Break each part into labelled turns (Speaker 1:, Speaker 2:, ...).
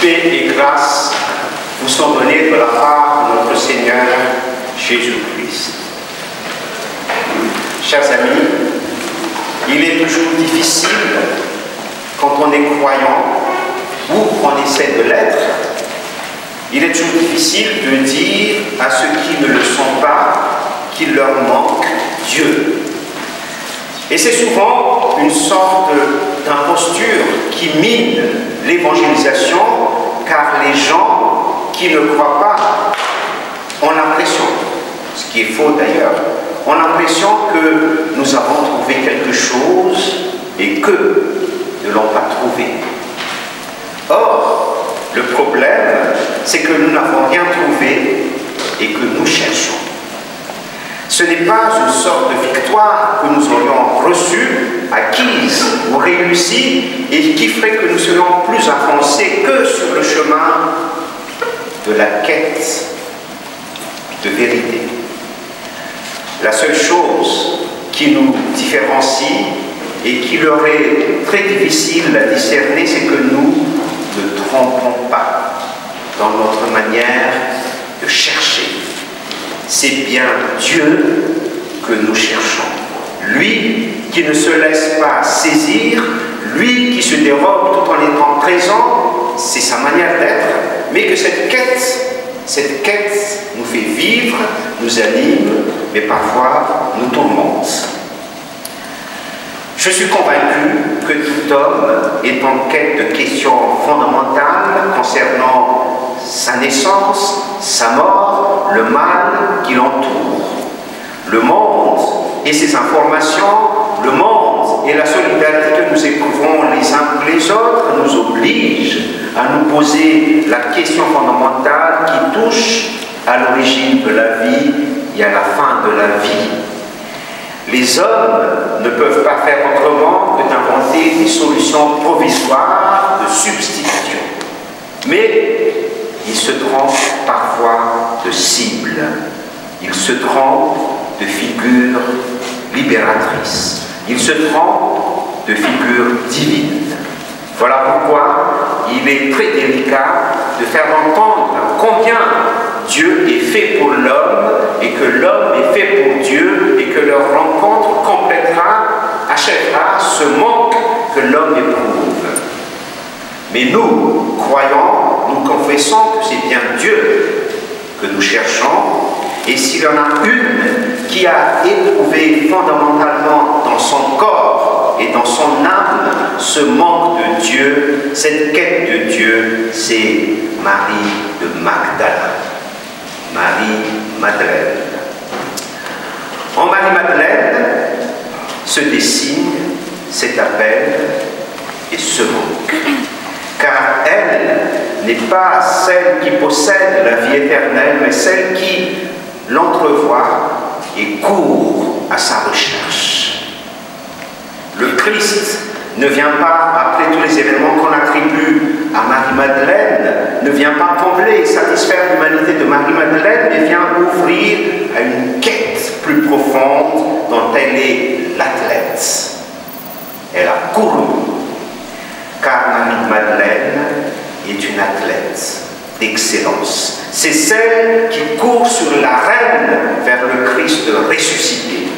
Speaker 1: Paix et grâce vous sont données de la part de notre Seigneur Jésus-Christ. Chers amis, il est toujours difficile, quand on est croyant ou on essaie de l'être, il est toujours difficile de dire à ceux qui ne le sont pas qu'il leur manque Dieu. Et c'est souvent une sorte d'imposture qui mine l'évangélisation, car les gens qui ne croient pas ont l'impression, ce qui est faux d'ailleurs, ont l'impression que nous avons trouvé quelque chose et qu'eux ne l'ont pas trouvé. Or, le problème, c'est que nous n'avons rien trouvé et que nous cherchons. Ce n'est pas une sorte de victoire que nous aurions reçue, acquise ou réussie, et qui ferait que nous serions plus avancés que sur le chemin de la quête de vérité. La seule chose qui nous différencie et qui leur est très difficile à discerner, c'est que nous ne trompons pas dans notre manière de chercher. C'est bien Dieu que nous cherchons. Lui qui ne se laisse pas saisir, lui qui se dérobe tout en étant présent, c'est sa manière d'être, mais que cette quête nous fait vivre, nous anime, mais parfois nous tourmente. Je suis convaincu que tout homme est en quête de questions fondamentales concernant sa naissance, sa mort, le mal qui l'entoure. Le monde et ses informations, le monde et la solidarité que nous éprouvons les uns pour les autres nous obligent à nous poser la question fondamentale qui touche à l'origine de la vie et à la fin de la vie. Les hommes ne peuvent pas faire autrement que d'inventer des solutions provisoires de substitution. Mais ils se trompent parfois de cible. Ils se trompent de figure libératrice. Ils se trompent de figure divine. Voilà pourquoi il est très délicat de faire entendre combien Dieu est fait pour l'homme et que l'homme est fait pour Dieu et que leur rencontre achèvera ce manque que l'homme éprouve. Mais nous, croyants, nous confessons que c'est bien Dieu que nous cherchons, et s'il y en a une qui a éprouvé fondamentalement dans son corps et dans son âme ce manque de Dieu, cette quête de Dieu, c'est Marie de Magdala. Marie-Madeleine. En Marie-Madeleine se dessine cet appel et ce manque. Car elle n'est pas celle qui possède la vie éternelle, mais celle qui l'entrevoit et court à sa recherche. Le Christ ne vient pas, après tous les événements qu'on attribue à Marie-Madeleine, ne vient pas combler et satisfaire l'humanité de Marie-Madeleine, mais vient ouvrir à une quête plus profonde dont elle est l'athlète. Elle a couru, car Marie-Madeleine est une athlète d'excellence. C'est celle qui court sur l'arène vers le Christ ressuscité.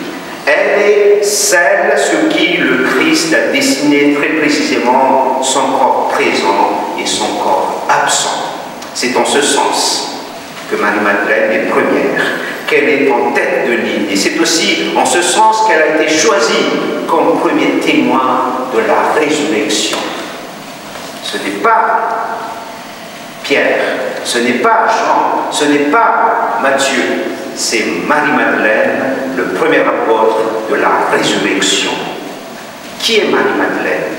Speaker 1: Elle est celle sur qui le Christ a dessiné très précisément son corps présent et son corps absent. C'est en ce sens que Marie-Madeleine est première, qu'elle est en tête de ligne. Et c'est aussi en ce sens qu'elle a été choisie comme premier témoin de la résurrection. Ce n'est pas Pierre, ce n'est pas Jean, ce n'est pas Matthieu, c'est Marie-Madeleine, le premier apôtre de la résurrection. Qui est Marie-Madeleine?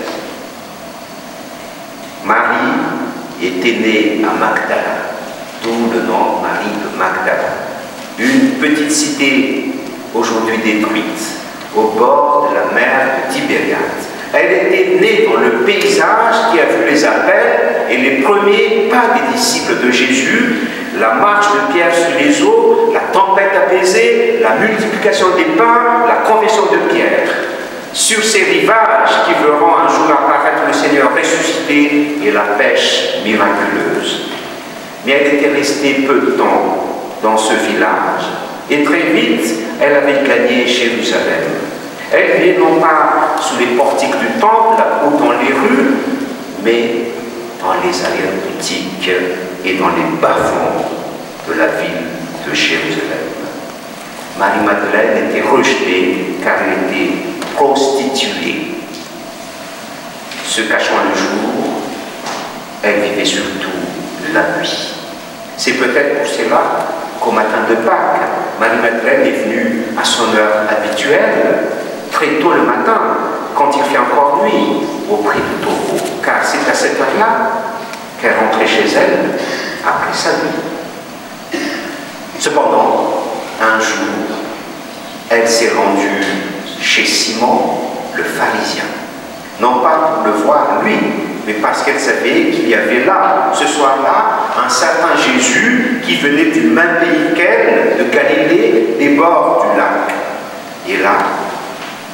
Speaker 1: Marie était née à Magdala, d'où le nom Marie de Magdala. Une petite cité aujourd'hui détruite, au bord de la mer de Tibériade. Elle était née dans le paysage qui a vu les appels et les premiers pas des disciples de Jésus, la marche de Pierre sur les eaux, la tempête apaisée, la multiplication des pains, la confession de Pierre. sur ces rivages qui verront un jour apparaître le Seigneur ressuscité et la pêche miraculeuse. Mais elle était restée peu de temps dans ce village et très vite elle avait gagné Jérusalem. Elle vivait non pas sous les portiques du temple ou dans les rues, mais dans les arrière-boutiques et dans les bas-fonds de la ville de Jérusalem. Marie-Madeleine était rejetée car elle était prostituée. Se cachant le jour, elle vivait surtout la nuit. C'est peut-être pour cela qu'au matin de Pâques, Marie-Madeleine est venue à son heure habituelle, très tôt le matin, quand il fait encore nuit, auprès du taureau, car c'est à cette heure-là qu'elle rentrait chez elle après sa nuit. Cependant, un jour, elle s'est rendue chez Simon, le pharisien. Non pas pour le voir lui, mais parce qu'elle savait qu'il y avait là, ce soir-là, un certain Jésus qui venait du même pays qu'elle, de Galilée, des bords du lac. Et là,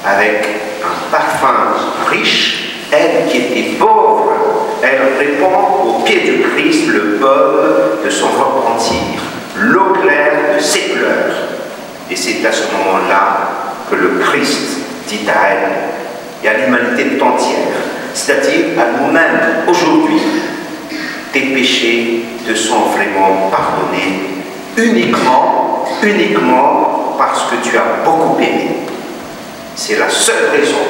Speaker 1: avec un parfum riche, elle qui était pauvre, elle répand au pied du Christ le baume de son repentir, l'eau claire de ses pleurs. Et c'est à ce moment-là que le Christ dit à elle et à l'humanité tout entière, c'est-à-dire à nous-mêmes aujourd'hui, tes péchés te sont vraiment pardonnés uniquement parce que tu as beaucoup aimé. C'est la seule raison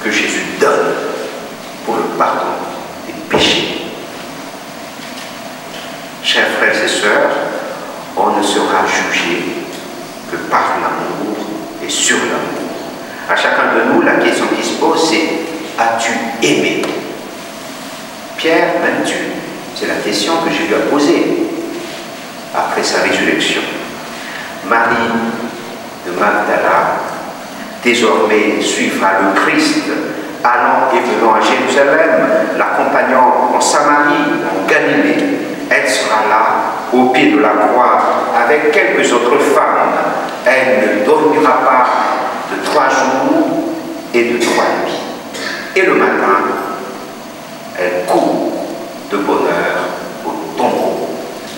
Speaker 1: que Jésus donne pour le pardon des péchés. Chers frères et sœurs, on ne sera jugé que par l'amour et sur l'amour. À chacun de nous, la question qui se pose, c'est « As-tu aimé » Pierre, m'aimes-tu? C'est la question que j'ai lui poser après sa résurrection. Marie de Magdala, désormais suivra le Christ, allant et venant à Jérusalem, l'accompagnant en Samarie, en Galilée. Elle sera là, au pied de la croix, avec quelques autres femmes. Elle ne dormira pas de 3 jours et de 3 nuits. Et le matin, elle court de bonheur au tombeau.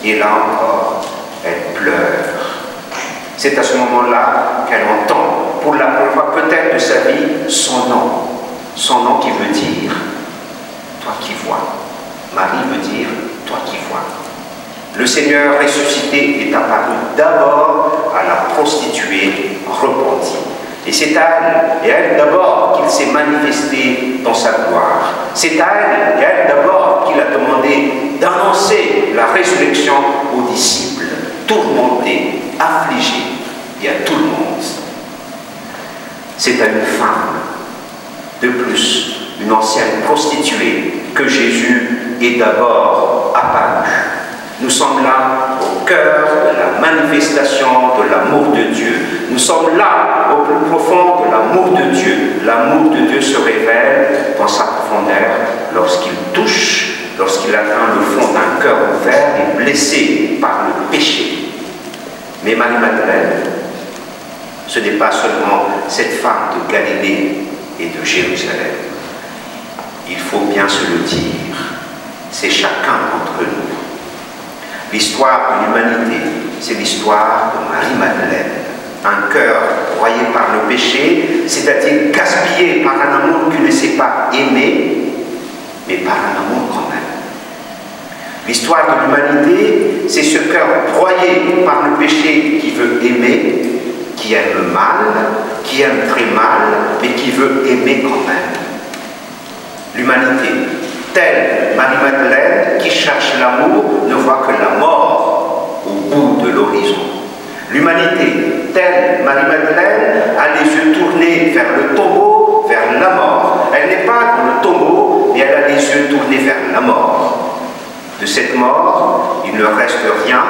Speaker 1: Et là encore, elle pleure. C'est à ce moment-là qu'elle entend, pour la première fois peut-être de sa vie, son nom qui veut dire « toi qui vois ». Marie veut dire « toi qui vois ». Le Seigneur ressuscité est apparu d'abord à la prostituée repentie. Et c'est à elle, et à elle d'abord, qu'il s'est manifesté dans sa gloire. C'est à elle, et à elle d'abord, qu'il a demandé d'annoncer la résurrection aux disciples, tourmentés, affligés, et à tout le monde. C'est à une femme, de plus, une ancienne prostituée, que Jésus est d'abord apparu. Nous sommes là au cœur de la manifestation de l'amour de Dieu. Nous sommes là au plus profond de l'amour de Dieu. L'amour de Dieu se révèle dans sa profondeur lorsqu'il touche, lorsqu'il atteint le fond d'un cœur ouvert et blessé par le péché. Mais Marie-Madeleine, ce n'est pas seulement cette femme de Galilée et de Jérusalem. Il faut bien se le dire, c'est chacun d'entre nous. L'histoire de l'humanité, c'est l'histoire de Marie-Madeleine. Un cœur broyé par le péché, c'est-à-dire gaspillé par un amour qui ne sait pas aimer, mais par un amour quand même. L'histoire de l'humanité, c'est ce cœur broyé par le péché qui veut aimer, qui aime le mal, qui aime très mal, mais qui veut aimer quand même. L'humanité, telle Marie-Madeleine qui cherche l'amour, ne voit que la mort au bout de l'horizon. L'humanité, telle Marie-Madeleine, a les yeux tournés vers le tombeau, vers la mort. Elle n'est pas dans le tombeau, mais elle a les yeux tournés vers la mort. De cette mort, il ne reste rien.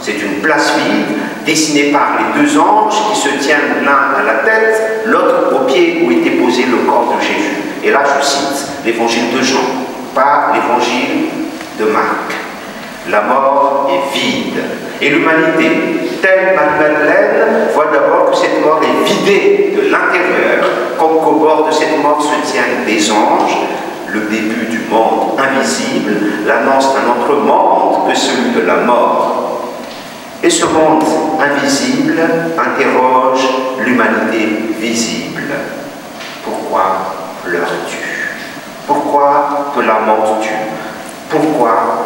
Speaker 1: C'est une place vide, dessinée par les 2 anges qui se tiennent l'un à la tête, l'autre au pied où était posé le corps de Jésus. Et là, je cite l'évangile de Jean, pas l'évangile de Marc. La mort est vide. Et l'humanité, telle Marie-Madeleine, voit d'abord que cette mort est vidée de l'intérieur, comme qu'au bord de cette mort se tiennent des anges. Le début du monde invisible, l'annonce d'un autre monde que celui de la mort. Et ce monde invisible interroge l'humanité visible. Pourquoi pleures-tu? Pourquoi te lamentes-tu? Pourquoi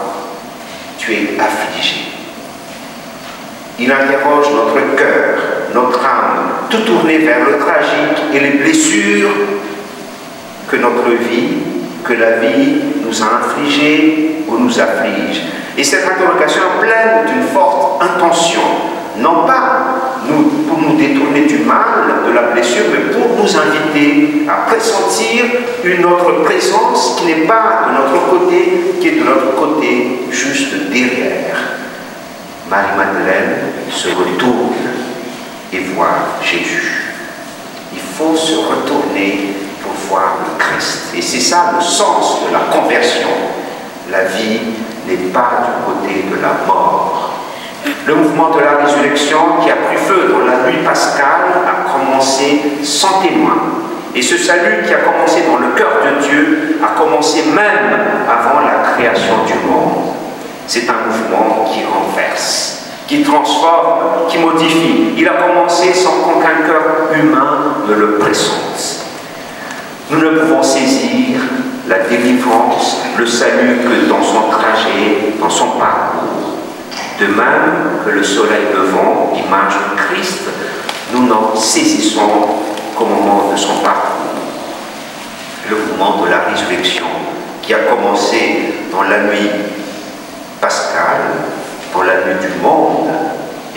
Speaker 1: tu es affligé? Il interroge notre cœur, notre âme, tout tourné vers le tragique et les blessures que notre vie, que la vie nous a infligées ou nous afflige. Et cette interrogation est pleine d'une forte intention, non pas pour nous détourner du mal, de la blessure, mais pour nous inviter à pressentir une autre présence qui n'est pas de notre côté, qui est de notre côté, juste derrière. Marie-Madeleine se retourne et voit Jésus. Il faut se retourner pour voir le Christ. Et c'est ça le sens de la conversion. La vie n'est pas du côté de la mort. Le mouvement de la résurrection qui a pris feu dans la nuit pascale a commencé sans témoin. Et ce salut qui a commencé dans le cœur de Dieu a commencé même avant la création du monde. C'est un mouvement qui renverse, qui transforme, qui modifie. Il a commencé sans qu'aucun cœur humain ne le pressente. Nous ne pouvons saisir la délivrance, le salut que dans son trajet, dans son parcours. De même que le soleil levant, image du Christ, nous n'en saisissons qu'au moment de son parcours. Le mouvement de la résurrection qui a commencé dans la nuit pascale, dans la nuit du monde,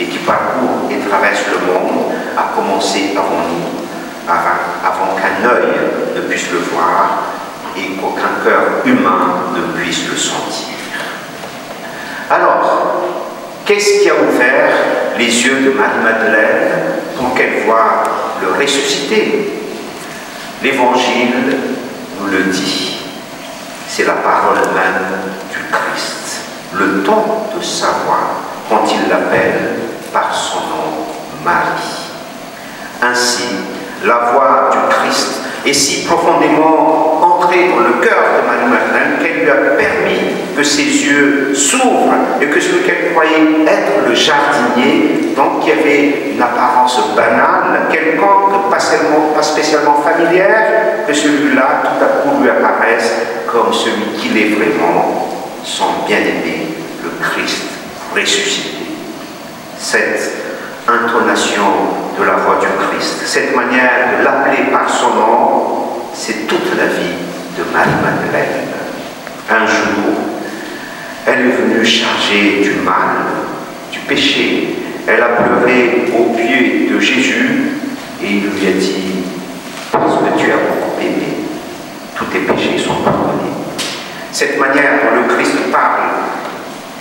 Speaker 1: et qui parcourt et traverse le monde, a commencé avant nous, avant qu'un œil ne puisse le voir et qu'aucun cœur humain ne puisse le sentir. Alors, qu'est-ce qui a ouvert les yeux de Marie-Madeleine pour qu'elle voie le ressuscité? L'Évangile nous le dit. C'est la parole même du Christ. Le temps de savoir quand il l'appelle par son nom Marie. Ainsi, la voix du Christ est si profondément entrée dans le cœur de Marie-Madeleine qu'elle lui a permis que ses yeux s'ouvrent et que celui qu'elle croyait être le jardinier, donc qui avait une apparence banale, quelconque, pas spécialement familière, que celui-là tout à coup lui apparaisse comme celui qu'il est vraiment, son bien-aimé, le Christ ressuscité. Cette intonation de la voix du Christ, cette manière de l'appeler par son nom, c'est toute la vie de Marie-Madeleine. Un jour, elle est venue chargée du mal, du péché. Elle a pleuré aux pieds de Jésus et il lui a dit « Parce que tu as beaucoup aimé, tous tes péchés sont pardonnés. » Cette manière dont le Christ parle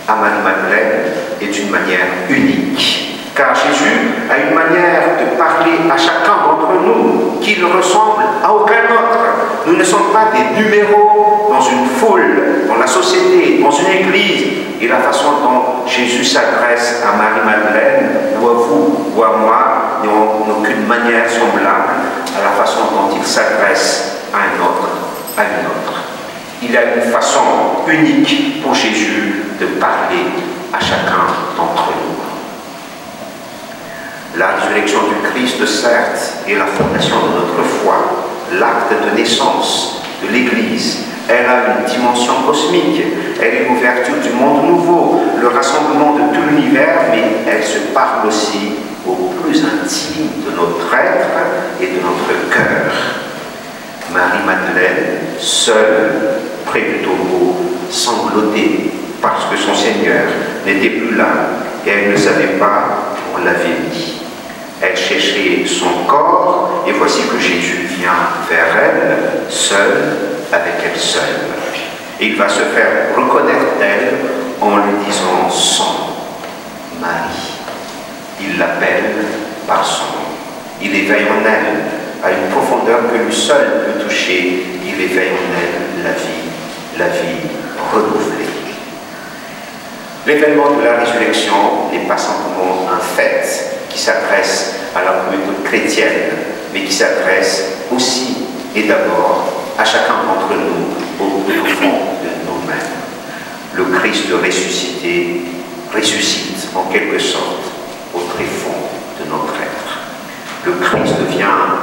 Speaker 1: à Marie-Madeleine est une manière unique. Car Jésus a une manière de parler à chacun d'entre nous qui ne ressemble à aucun autre. Nous ne sommes pas des numéros dans une foule, dans la société, dans une église. Et la façon dont Jésus s'adresse à Marie-Madeleine, ou à vous, ou à moi, n'a aucune manière semblable à la façon dont il s'adresse à un autre, à une autre. Il a une façon unique pour Jésus de parler à chacun d'entre nous. La résurrection du Christ, certes, est la fondation de notre foi, l'acte de naissance de l'Église. Elle a une dimension cosmique, elle est l'ouverture du monde nouveau, le rassemblement de tout l'univers, mais elle se parle aussi au plus intime de notre être et de notre cœur. Marie-Madeleine, seule, près du tombeau, sanglotée, parce que son Seigneur n'était plus là, et elle ne savait pas où on l'avait mis. Elle cherchait son corps, et voici que Jésus vient vers elle, seul, avec elle seule. Et il va se faire reconnaître d'elle en lui disant son Marie. Il l'appelle par son nom. Il éveille en elle à une profondeur que lui seul peut toucher. Il éveille en elle la vie renouvelée. L'événement de la résurrection n'est pas simplement un fait qui s'adresse à la communauté chrétienne, mais qui s'adresse aussi et d'abord à chacun d'entre nous au plus profond de nous-mêmes. Le Christ ressuscité ressuscite en quelque sorte au tréfonds de notre être. Le Christ vient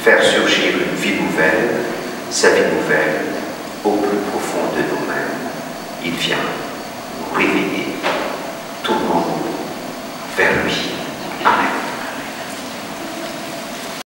Speaker 1: faire surgir une vie nouvelle, sa vie nouvelle, au plus profond de nous-mêmes. Il vient